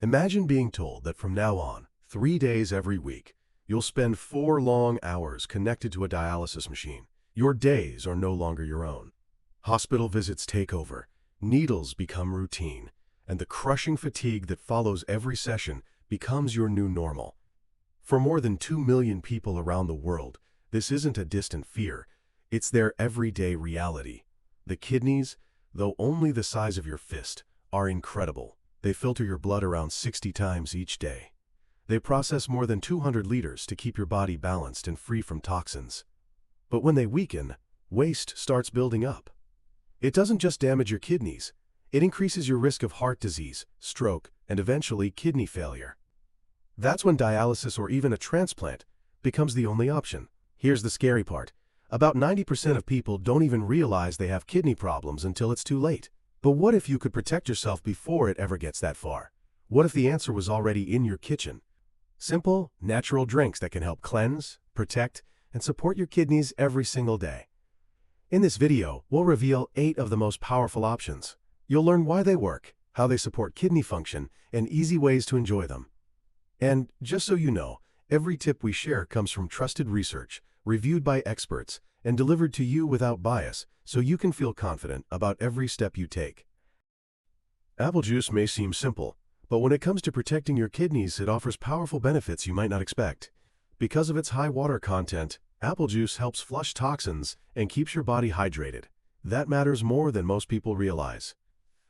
Imagine being told that from now on, 3 days every week, you'll spend 4 long hours connected to a dialysis machine. Your days are no longer your own. Hospital visits take over, needles become routine, and the crushing fatigue that follows every session becomes your new normal. For more than 2 million people around the world, this isn't a distant fear, it's their everyday reality. The kidneys, though only the size of your fist, are incredible. They filter your blood around 60 times each day. They process more than 200 liters to keep your body balanced and free from toxins. But when they weaken, waste starts building up. It doesn't just damage your kidneys, it increases your risk of heart disease, stroke, and eventually kidney failure. That's when dialysis or even a transplant becomes the only option. Here's the scary part. About 90% of people don't even realize they have kidney problems until it's too late. But what if you could protect yourself before it ever gets that far? What if the answer was already in your kitchen? Simple, natural drinks that can help cleanse, protect, and support your kidneys every single day. In this video, we'll reveal 8 of the most powerful options. You'll learn why they work, how they support kidney function, and easy ways to enjoy them. And just so you know, every tip we share comes from trusted research, reviewed by experts, and delivered to you without bias, so you can feel confident about every step you take. Apple juice may seem simple, but when it comes to protecting your kidneys, it offers powerful benefits you might not expect. Because of its high water content, apple juice helps flush toxins and keeps your body hydrated. That matters more than most people realize.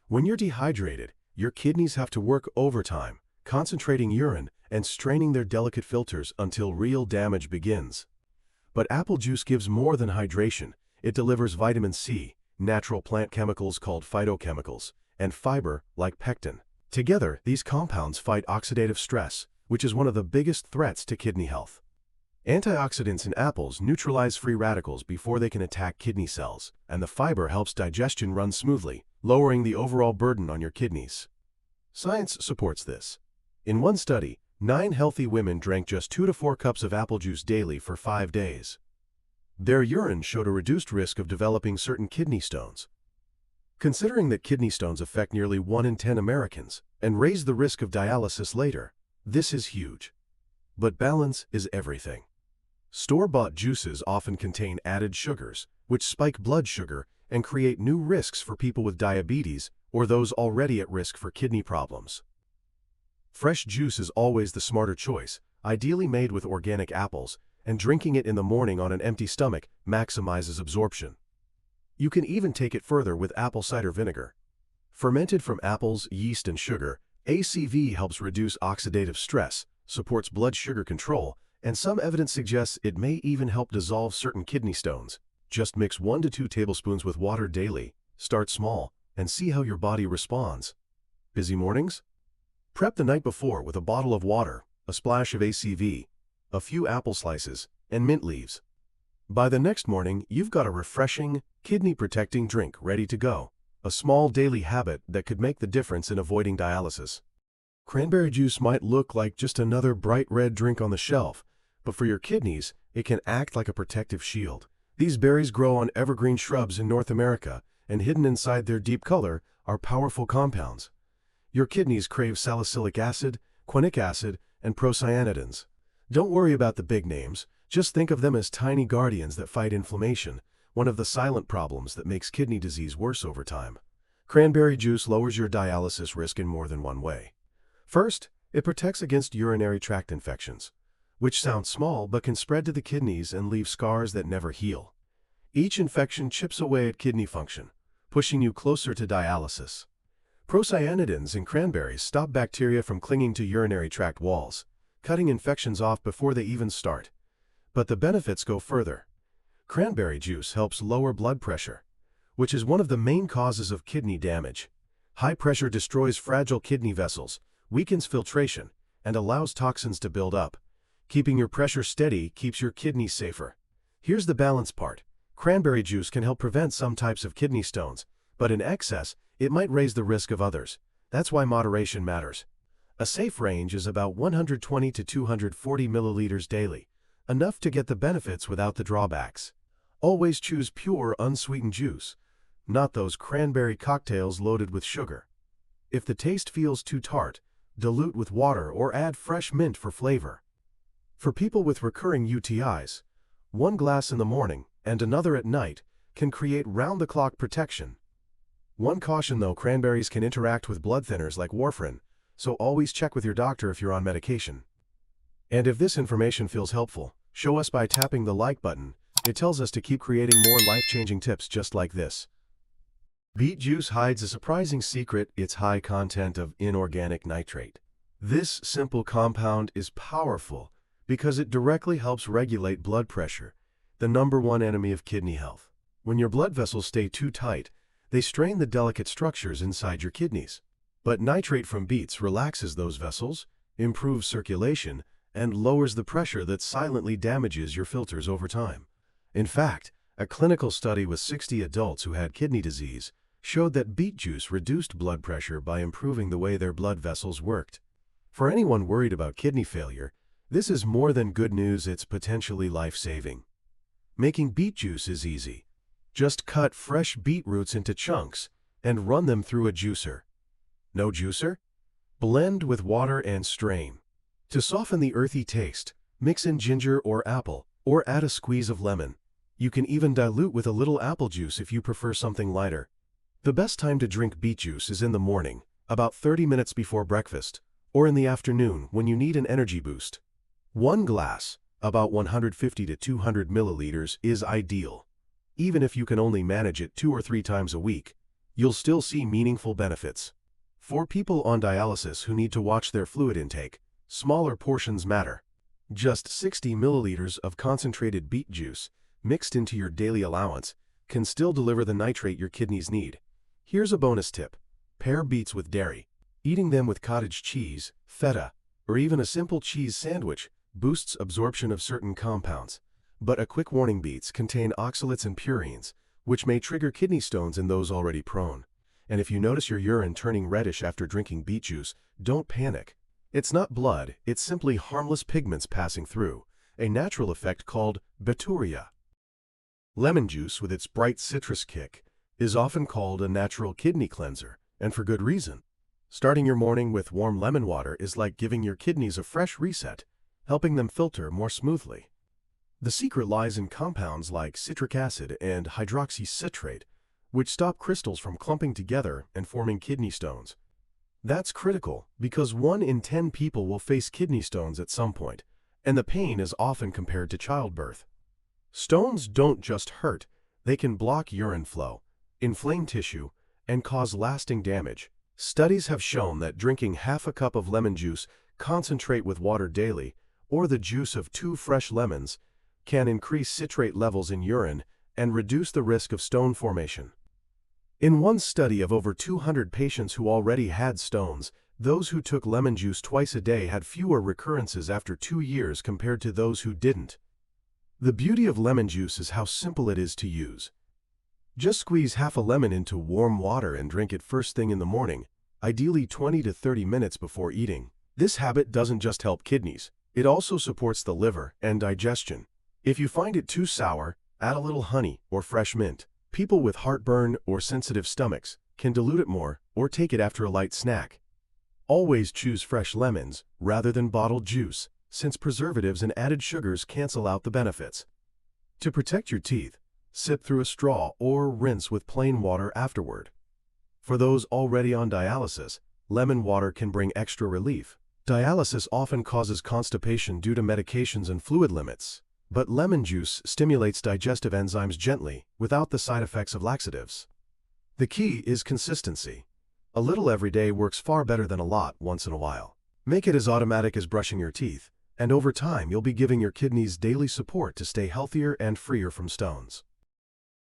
When you're dehydrated, your kidneys have to work overtime, concentrating urine and straining their delicate filters until real damage begins. But apple juice gives more than hydration. It delivers vitamin C, natural plant chemicals called phytochemicals, and fiber like pectin. Together, these compounds fight oxidative stress, which is one of the biggest threats to kidney health. Antioxidants in apples neutralize free radicals before they can attack kidney cells, and the fiber helps digestion run smoothly, lowering the overall burden on your kidneys. Science supports this. In one study, 9 healthy women drank just 2 to 4 cups of apple juice daily for 5 days. Their urine showed a reduced risk of developing certain kidney stones. Considering that kidney stones affect nearly 1 in 10 Americans and raise the risk of dialysis later, this is huge. But balance is everything. Store-bought juices often contain added sugars, which spike blood sugar and create new risks for people with diabetes or those already at risk for kidney problems. Fresh juice is always the smarter choice, ideally made with organic apples, and drinking it in the morning on an empty stomach maximizes absorption. You can even take it further with apple cider vinegar. Fermented from apples, yeast, and sugar, ACV helps reduce oxidative stress, supports blood sugar control, and some evidence suggests it may even help dissolve certain kidney stones. Just mix 1 to 2 tablespoons with water daily, start small, and see how your body responds. Busy mornings? Prep the night before with a bottle of water, a splash of ACV, a few apple slices, and mint leaves. By the next morning, you've got a refreshing, kidney-protecting drink ready to go, a small daily habit that could make the difference in avoiding dialysis. Cranberry juice might look like just another bright red drink on the shelf, but for your kidneys, it can act like a protective shield. These berries grow on evergreen shrubs in North America, and hidden inside their deep color are powerful compounds. Your kidneys crave salicylic acid, quinic acid, and procyanidins. Don't worry about the big names, just think of them as tiny guardians that fight inflammation, one of the silent problems that makes kidney disease worse over time. Cranberry juice lowers your dialysis risk in more than one way. First, it protects against urinary tract infections, which sounds small but can spread to the kidneys and leave scars that never heal. Each infection chips away at kidney function, pushing you closer to dialysis. Procyanidins in cranberries stop bacteria from clinging to urinary tract walls, cutting infections off before they even start. But the benefits go further. Cranberry juice helps lower blood pressure, which is one of the main causes of kidney damage. High pressure destroys fragile kidney vessels, weakens filtration, and allows toxins to build up. Keeping your pressure steady keeps your kidneys safer. Here's the balance part. Cranberry juice can help prevent some types of kidney stones, but in excess, it might raise the risk of others. That's why moderation matters. A safe range is about 120 to 240 milliliters daily, enough to get the benefits without the drawbacks. Always choose pure, unsweetened juice, not those cranberry cocktails loaded with sugar. If the taste feels too tart, dilute with water or add fresh mint for flavor. For people with recurring UTIs, 1 glass in the morning and another at night can create round-the-clock protection. One caution though, cranberries can interact with blood thinners like warfarin, so always check with your doctor if you're on medication. And if this information feels helpful, show us by tapping the like button. It tells us to keep creating more life-changing tips just like this. Beet juice hides a surprising secret: its high content of inorganic nitrate. This simple compound is powerful because it directly helps regulate blood pressure, the #1 enemy of kidney health. When your blood vessels stay too tight, they strain the delicate structures inside your kidneys. But nitrate from beets relaxes those vessels, improves circulation, and lowers the pressure that silently damages your filters over time. In fact, a clinical study with 60 adults who had kidney disease showed that beet juice reduced blood pressure by improving the way their blood vessels worked. For anyone worried about kidney failure, this is more than good news, it's potentially life-saving. Making beet juice is easy. Just cut fresh beet roots into chunks and run them through a juicer. No juicer? Blend with water and strain. To soften the earthy taste, mix in ginger or apple, or add a squeeze of lemon. You can even dilute with a little apple juice if you prefer something lighter. The best time to drink beet juice is in the morning, about 30 minutes before breakfast, or in the afternoon when you need an energy boost. 1 glass, about 150 to 200 milliliters, is ideal. Even if you can only manage it 2 or 3 times a week, you'll still see meaningful benefits. For people on dialysis who need to watch their fluid intake, smaller portions matter. Just 60 milliliters of concentrated beet juice, mixed into your daily allowance, can still deliver the nitrate your kidneys need. Here's a bonus tip: pair beets with dairy. Eating them with cottage cheese, feta, or even a simple cheese sandwich boosts absorption of certain compounds. But a quick warning: beets contain oxalates and purines, which may trigger kidney stones in those already prone. And if you notice your urine turning reddish after drinking beet juice, don't panic. It's not blood, it's simply harmless pigments passing through, a natural effect called bacteria. Lemon juice, with its bright citrus kick, is often called a natural kidney cleanser, and for good reason. Starting your morning with warm lemon water is like giving your kidneys a fresh reset, helping them filter more smoothly. The secret lies in compounds like citric acid and hydroxycitrate, which stop crystals from clumping together and forming kidney stones. That's critical because 1 in 10 people will face kidney stones at some point, and the pain is often compared to childbirth. Stones don't just hurt, they can block urine flow, inflame tissue, and cause lasting damage. Studies have shown that drinking half a cup of lemon juice, concentrate with water daily, or the juice of 2 fresh lemons, can increase citrate levels in urine and reduce the risk of stone formation. In one study of over 200 patients who already had stones, those who took lemon juice twice a day had fewer recurrences after 2 years compared to those who didn't. The beauty of lemon juice is how simple it is to use. Just squeeze half a lemon into warm water and drink it first thing in the morning, ideally 20 to 30 minutes before eating. This habit doesn't just help kidneys, it also supports the liver and digestion. If you find it too sour, add a little honey or fresh mint. People with heartburn or sensitive stomachs can dilute it more or take it after a light snack. Always choose fresh lemons rather than bottled juice, since preservatives and added sugars cancel out the benefits. To protect your teeth, sip through a straw or rinse with plain water afterward. For those already on dialysis, lemon water can bring extra relief. Dialysis often causes constipation due to medications and fluid limits, but lemon juice stimulates digestive enzymes gently, without the side effects of laxatives. The key is consistency. A little every day works far better than a lot once in a while. Make it as automatic as brushing your teeth, and over time you'll be giving your kidneys daily support to stay healthier and freer from stones.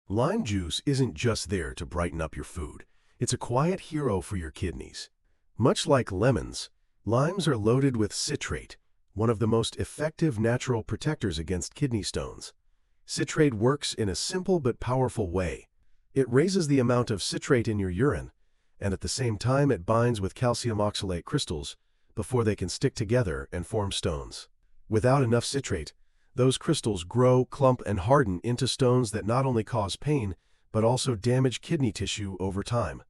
Lime juice isn't just there to brighten up your food. It's a quiet hero for your kidneys. Much like lemons, limes are loaded with citrate, one of the most effective natural protectors against kidney stones. Citrate works in a simple but powerful way. It raises the amount of citrate in your urine, and at the same time it binds with calcium oxalate crystals before they can stick together and form stones. Without enough citrate, those crystals grow, clump, and harden into stones that not only cause pain, but also damage kidney tissue over time.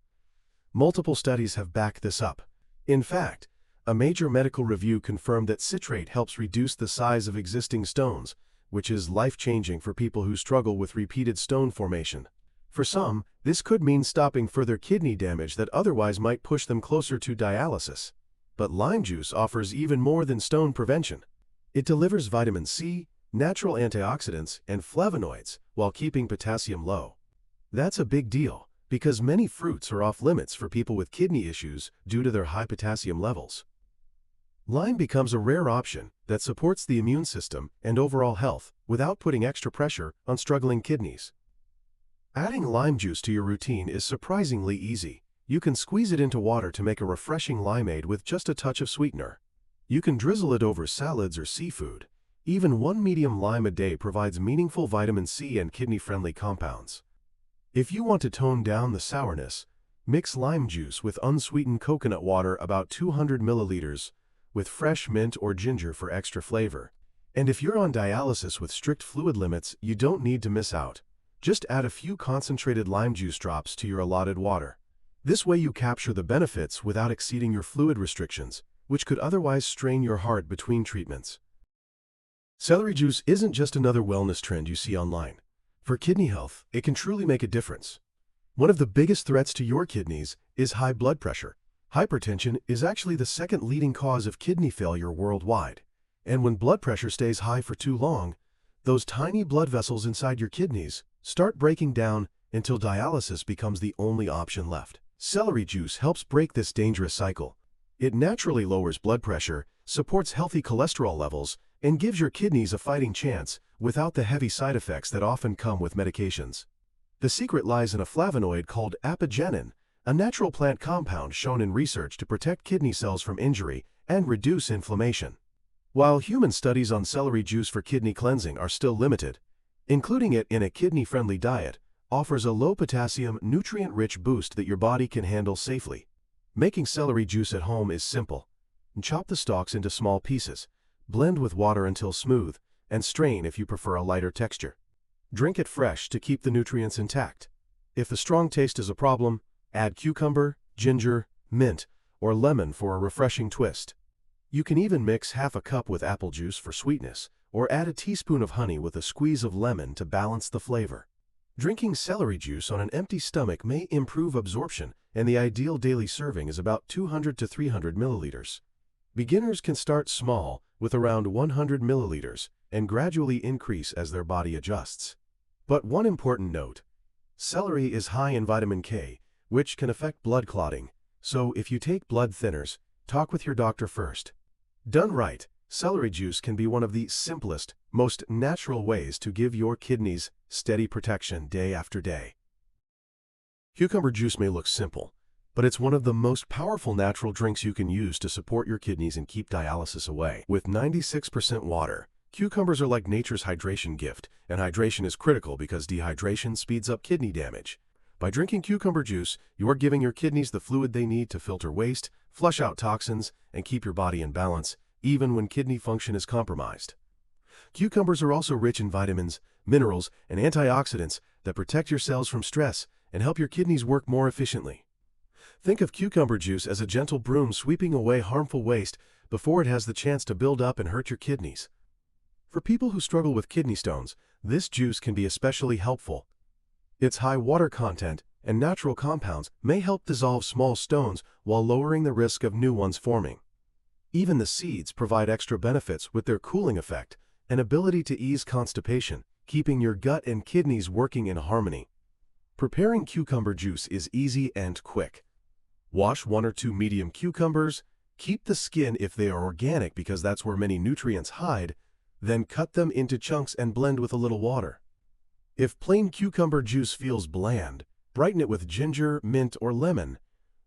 Multiple studies have backed this up. In fact, A major medical review confirmed that citrate helps reduce the size of existing stones, which is life-changing for people who struggle with repeated stone formation. For some, this could mean stopping further kidney damage that otherwise might push them closer to dialysis. But lime juice offers even more than stone prevention. It delivers vitamin C, natural antioxidants, and flavonoids while keeping potassium low. That's a big deal, because many fruits are off limits for people with kidney issues due to their high potassium levels. Lime becomes a rare option that supports the immune system and overall health without putting extra pressure on struggling kidneys. Adding lime juice to your routine is surprisingly easy. You can squeeze it into water to make a refreshing limeade with just a touch of sweetener. You can drizzle it over salads or seafood. Even one medium lime a day provides meaningful vitamin C and kidney-friendly compounds. If you want to tone down the sourness, mix lime juice with unsweetened coconut water about 200 milliliters with fresh mint or ginger for extra flavor. And if you're on dialysis with strict fluid limits, you don't need to miss out. Just add a few concentrated lime juice drops to your allotted water. This way you capture the benefits without exceeding your fluid restrictions, which could otherwise strain your heart between treatments. Celery juice isn't just another wellness trend you see online. For kidney health, it can truly make a difference. One of the biggest threats to your kidneys is high blood pressure. Hypertension is actually the second leading cause of kidney failure worldwide. And when blood pressure stays high for too long, those tiny blood vessels inside your kidneys start breaking down until dialysis becomes the only option left. Celery juice helps break this dangerous cycle. It naturally lowers blood pressure, supports healthy cholesterol levels, and gives your kidneys a fighting chance without the heavy side effects that often come with medications. The secret lies in a flavonoid called apigenin, a natural plant compound shown in research to protect kidney cells from injury and reduce inflammation. While human studies on celery juice for kidney cleansing are still limited, including it in a kidney-friendly diet offers a low-potassium, nutrient-rich boost that your body can handle safely. Making celery juice at home is simple. Chop the stalks into small pieces, blend with water until smooth, and strain if you prefer a lighter texture. Drink it fresh to keep the nutrients intact. If the strong taste is a problem, add cucumber, ginger, mint, or lemon for a refreshing twist. You can even mix half a cup with apple juice for sweetness, or add a teaspoon of honey with a squeeze of lemon to balance the flavor. Drinking celery juice on an empty stomach may improve absorption, and the ideal daily serving is about 200 to 300 milliliters. Beginners can start small with around 100 milliliters and gradually increase as their body adjusts. But one important note: celery is high in vitamin K, which can affect blood clotting, so if you take blood thinners, talk with your doctor first. Done right, celery juice can be one of the simplest, most natural ways to give your kidneys steady protection day after day. Cucumber juice may look simple, but it's one of the most powerful natural drinks you can use to support your kidneys and keep dialysis away. With 96% water, cucumbers are like nature's hydration gift, and hydration is critical because dehydration speeds up kidney damage. By drinking cucumber juice, you are giving your kidneys the fluid they need to filter waste, flush out toxins, and keep your body in balance, even when kidney function is compromised. Cucumbers are also rich in vitamins, minerals, and antioxidants that protect your cells from stress and help your kidneys work more efficiently. Think of cucumber juice as a gentle broom sweeping away harmful waste before it has the chance to build up and hurt your kidneys. For people who struggle with kidney stones, this juice can be especially helpful. Its high water content and natural compounds may help dissolve small stones while lowering the risk of new ones forming. Even the seeds provide extra benefits with their cooling effect and ability to ease constipation, keeping your gut and kidneys working in harmony. Preparing cucumber juice is easy and quick. Wash 1 or 2 medium cucumbers, keep the skin if they are organic because that's where many nutrients hide, then cut them into chunks and blend with a little water. If plain cucumber juice feels bland, brighten it with ginger, mint, or lemon.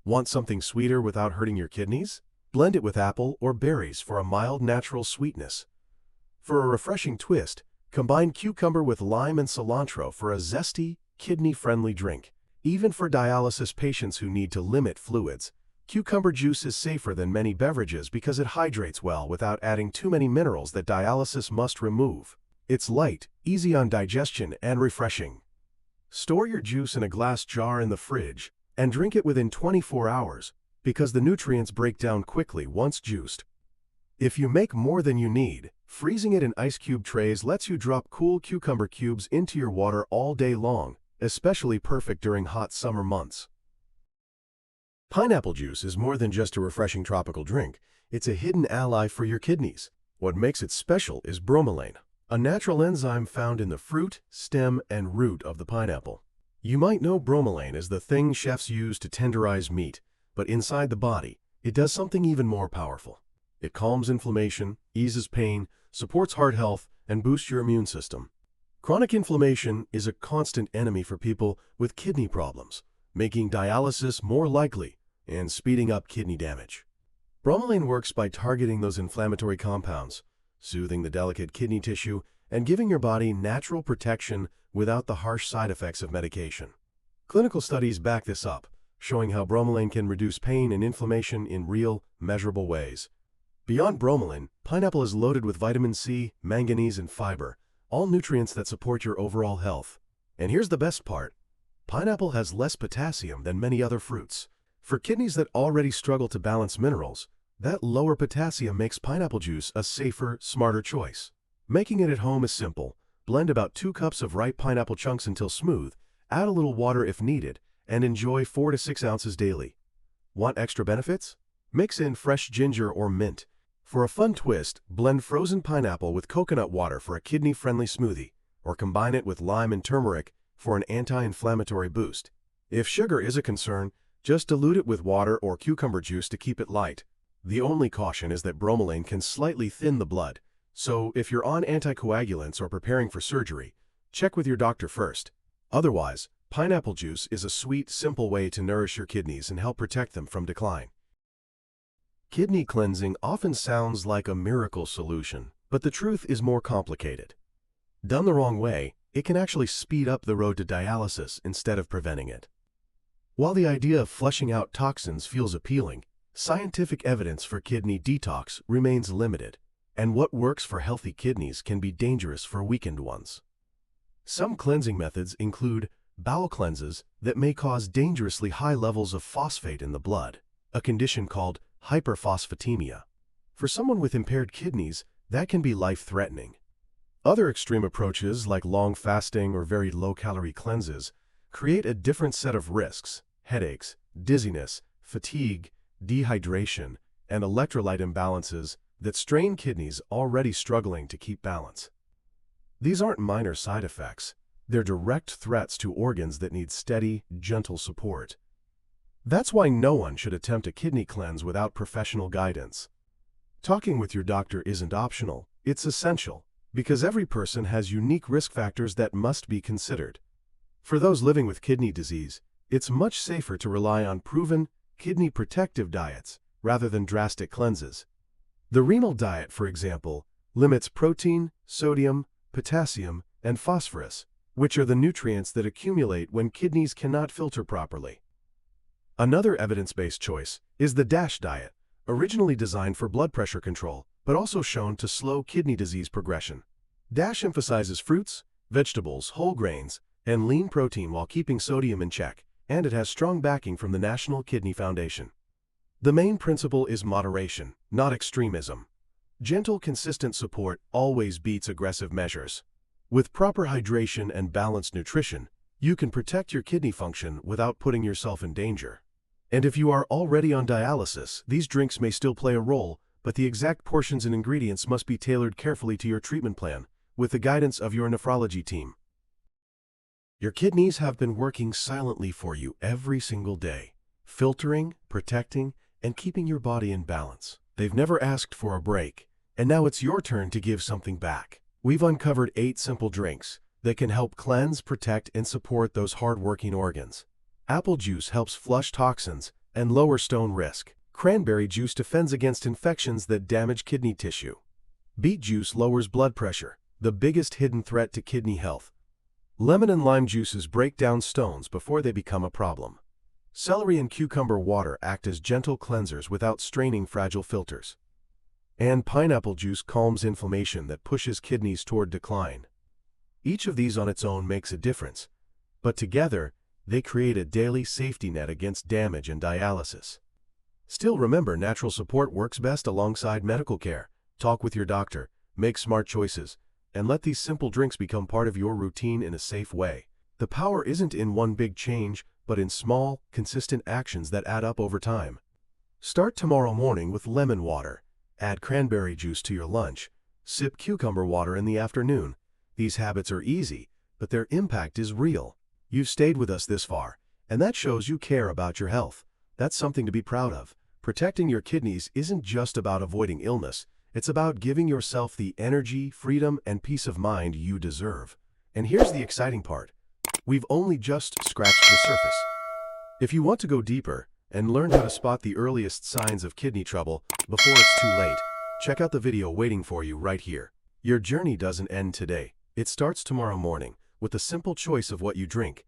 Want something sweeter without hurting your kidneys? Blend it with apple or berries for a mild natural sweetness. For a refreshing twist, combine cucumber with lime and cilantro for a zesty, kidney-friendly drink. Even for dialysis patients who need to limit fluids, cucumber juice is safer than many beverages because it hydrates well without adding too many minerals that dialysis must remove. It's light, easy on digestion, and refreshing. Store your juice in a glass jar in the fridge and drink it within 24 hours. because the nutrients break down quickly once juiced. If you make more than you need, freezing it in ice cube trays lets you drop cool cucumber cubes into your water all day long, especially perfect during hot summer months. Pineapple juice is more than just a refreshing tropical drink. It's a hidden ally for your kidneys. What makes it special is bromelain, a natural enzyme found in the fruit, stem, and root of the pineapple. You might know bromelain as the thing chefs use to tenderize meat, but inside the body, it does something even more powerful. It calms inflammation, eases pain, supports heart health, and boosts your immune system. Chronic inflammation is a constant enemy for people with kidney problems, making dialysis more likely and speeding up kidney damage. Bromelain works by targeting those inflammatory compounds, soothing the delicate kidney tissue, and giving your body natural protection without the harsh side effects of medication. Clinical studies back this up, showing how bromelain can reduce pain and inflammation in real, measurable ways. Beyond bromelain, pineapple is loaded with vitamin C, manganese, and fiber, all nutrients that support your overall health. And here's the best part. Pineapple has less potassium than many other fruits. For kidneys that already struggle to balance minerals, that lower potassium makes pineapple juice a safer, smarter choice. Making it at home is simple. Blend about 2 cups of ripe pineapple chunks until smooth, add a little water if needed, and enjoy 4 to 6 ounces daily. Want extra benefits? Mix in fresh ginger or mint. For a fun twist, blend frozen pineapple with coconut water for a kidney-friendly smoothie, or combine it with lime and turmeric for an anti-inflammatory boost. If sugar is a concern, just dilute it with water or cucumber juice to keep it light. The only caution is that bromelain can slightly thin the blood, so if you're on anticoagulants or preparing for surgery, check with your doctor first. Otherwise, pineapple juice is a sweet, simple way to nourish your kidneys and help protect them from decline. Kidney cleansing often sounds like a miracle solution, but the truth is more complicated. Done the wrong way, it can actually speed up the road to dialysis instead of preventing it. While the idea of flushing out toxins feels appealing, scientific evidence for kidney detox remains limited, and what works for healthy kidneys can be dangerous for weakened ones. Some cleansing methods include bowel cleanses that may cause dangerously high levels of phosphate in the blood, a condition called hyperphosphatemia. For someone with impaired kidneys, that can be life-threatening. Other extreme approaches, like long fasting or very low-calorie cleanses, create a different set of risks: headaches, dizziness, fatigue, dehydration, and electrolyte imbalances that strain kidneys already struggling to keep balance. These aren't minor side effects. They're direct threats to organs that need steady, gentle support. That's why no one should attempt a kidney cleanse without professional guidance. Talking with your doctor isn't optional, it's essential, because every person has unique risk factors that must be considered. For those living with kidney disease, it's much safer to rely on proven, kidney protective diets rather than drastic cleanses. The renal diet, for example, limits protein, sodium, potassium, and phosphorus, which are the nutrients that accumulate when kidneys cannot filter properly. Another evidence-based choice is the DASH diet, originally designed for blood pressure control, but also shown to slow kidney disease progression. DASH emphasizes fruits, vegetables, whole grains, and lean protein while keeping sodium in check, and it has strong backing from the National Kidney Foundation. The main principle is moderation, not extremism. Gentle, consistent support always beats aggressive measures. With proper hydration and balanced nutrition, you can protect your kidney function without putting yourself in danger. And if you are already on dialysis, these drinks may still play a role, but the exact portions and ingredients must be tailored carefully to your treatment plan, with the guidance of your nephrology team. Your kidneys have been working silently for you every single day, filtering, protecting, and keeping your body in balance. They've never asked for a break, and now it's your turn to give something back. We've uncovered 8 simple drinks that can help cleanse, protect, and support those hard-working organs. Apple juice helps flush toxins and lower stone risk. Cranberry juice defends against infections that damage kidney tissue. Beet juice lowers blood pressure, the biggest hidden threat to kidney health. Lemon and lime juices break down stones before they become a problem. Celery and cucumber water act as gentle cleansers without straining fragile filters. And pineapple juice calms inflammation that pushes kidneys toward decline. Each of these on its own makes a difference, but together, they create a daily safety net against damage and dialysis. Still, remember, natural support works best alongside medical care. Talk with your doctor, make smart choices, and let these simple drinks become part of your routine in a safe way. The power isn't in one big change, but in small, consistent actions that add up over time. Start tomorrow morning with lemon water. Add cranberry juice to your lunch. Sip cucumber water in the afternoon. These habits are easy, but their impact is real. You've stayed with us this far, and that shows you care about your health. That's something to be proud of. Protecting your kidneys isn't just about avoiding illness. It's about giving yourself the energy, freedom, and peace of mind you deserve. And here's the exciting part. We've only just scratched the surface. If you want to go deeper and learn how to spot the earliest signs of kidney trouble before it's too late, check out the video waiting for you right here. Your journey doesn't end today. It starts tomorrow morning with the simple choice of what you drink.